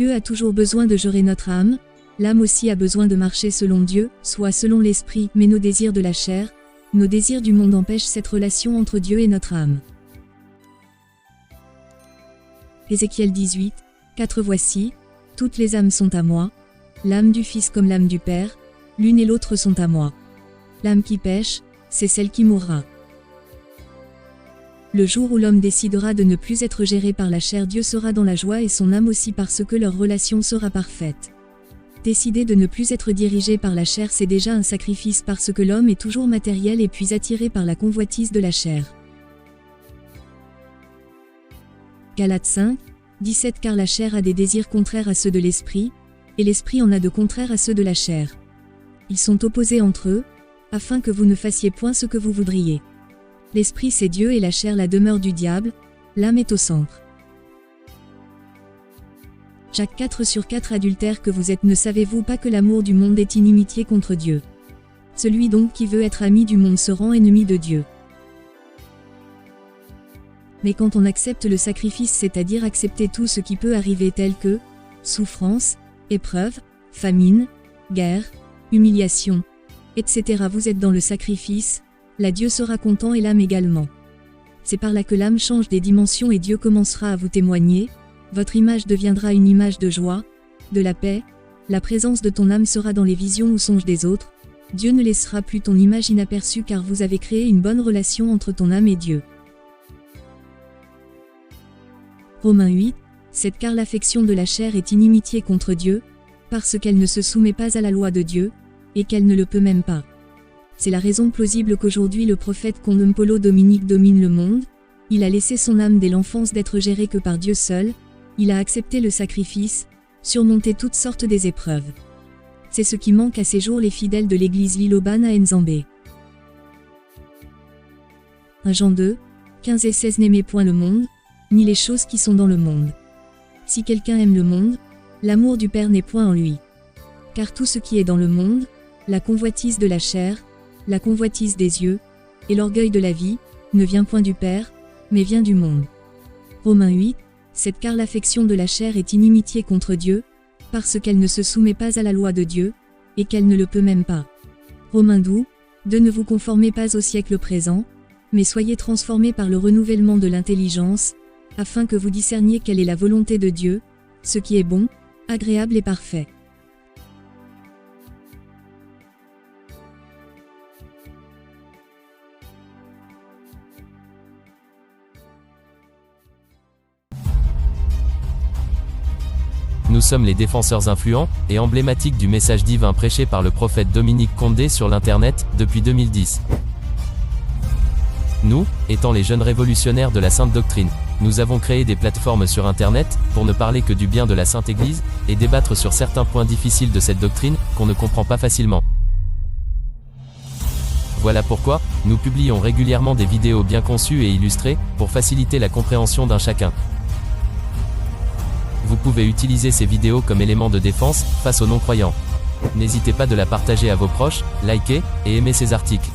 Dieu a toujours besoin de gérer notre âme, l'âme aussi a besoin de marcher selon Dieu, soit selon l'esprit, mais nos désirs de la chair, nos désirs du monde empêchent cette relation entre Dieu et notre âme. Ézéchiel 18, 4 Voici, toutes les âmes sont à moi, l'âme du Fils comme l'âme du Père, l'une et l'autre sont à moi. L'âme qui pêche, c'est celle qui mourra. Le jour où l'homme décidera de ne plus être géré par la chair, Dieu sera dans la joie et son âme aussi parce que leur relation sera parfaite. Décider de ne plus être dirigé par la chair, c'est déjà un sacrifice parce que l'homme est toujours matériel et puis attiré par la convoitise de la chair. Galates 5, 17 Car la chair a des désirs contraires à ceux de l'esprit, et l'esprit en a de contraires à ceux de la chair. Ils sont opposés entre eux, afin que vous ne fassiez point ce que vous voudriez. L'esprit c'est Dieu et la chair la demeure du diable, l'âme est au centre. Jacques 4/4 Adultères que vous êtes, ne savez-vous pas que l'amour du monde est inimitié contre Dieu? Celui donc qui veut être ami du monde se rend ennemi de Dieu. Mais quand on accepte le sacrifice, c'est-à-dire accepter tout ce qui peut arriver tel que souffrance, épreuve, famine, guerre, humiliation, etc. vous êtes dans le sacrifice, là Dieu sera content et l'âme également. C'est par là que l'âme change des dimensions et Dieu commencera à vous témoigner, votre image deviendra une image de joie, de la paix, la présence de ton âme sera dans les visions ou songes des autres, Dieu ne laissera plus ton image inaperçue car vous avez créé une bonne relation entre ton âme et Dieu. Romains 8, 7 Car l'affection de la chair est inimitié contre Dieu, parce qu'elle ne se soumet pas à la loi de Dieu, et qu'elle ne le peut même pas. C'est la raison plausible qu'aujourd'hui le prophète qu'on nomme Paulo Dominique domine le monde, il a laissé son âme dès l'enfance d'être gérée que par Dieu seul, il a accepté le sacrifice, surmonté toutes sortes des épreuves. C'est ce qui manque à ces jours les fidèles de l'église Liloban à Nzambé. 1 Jean 2, 15 et 16 N'aimez point le monde, ni les choses qui sont dans le monde. Si quelqu'un aime le monde, l'amour du Père n'est point en lui. Car tout ce qui est dans le monde, la convoitise de la chair, la convoitise des yeux, et l'orgueil de la vie, ne vient point du Père, mais vient du monde. Romains 8, 7 Car l'affection de la chair est inimitié contre Dieu, parce qu'elle ne se soumet pas à la loi de Dieu, et qu'elle ne le peut même pas. Romains 12, 2 Ne vous conformez pas au siècle présent, mais soyez transformés par le renouvellement de l'intelligence, afin que vous discerniez quelle est la volonté de Dieu, ce qui est bon, agréable et parfait. Nous sommes les défenseurs influents et emblématiques du message divin prêché par le prophète Dominique Condé sur l'Internet depuis 2010. Nous, étant les jeunes révolutionnaires de la Sainte Doctrine, nous avons créé des plateformes sur Internet, pour ne parler que du bien de la Sainte Église, et débattre sur certains points difficiles de cette doctrine, qu'on ne comprend pas facilement. Voilà pourquoi, nous publions régulièrement des vidéos bien conçues et illustrées, pour faciliter la compréhension d'un chacun. Vous pouvez utiliser ces vidéos comme élément de défense, face aux non-croyants. N'hésitez pas de la partager à vos proches, liker, et aimer ces articles.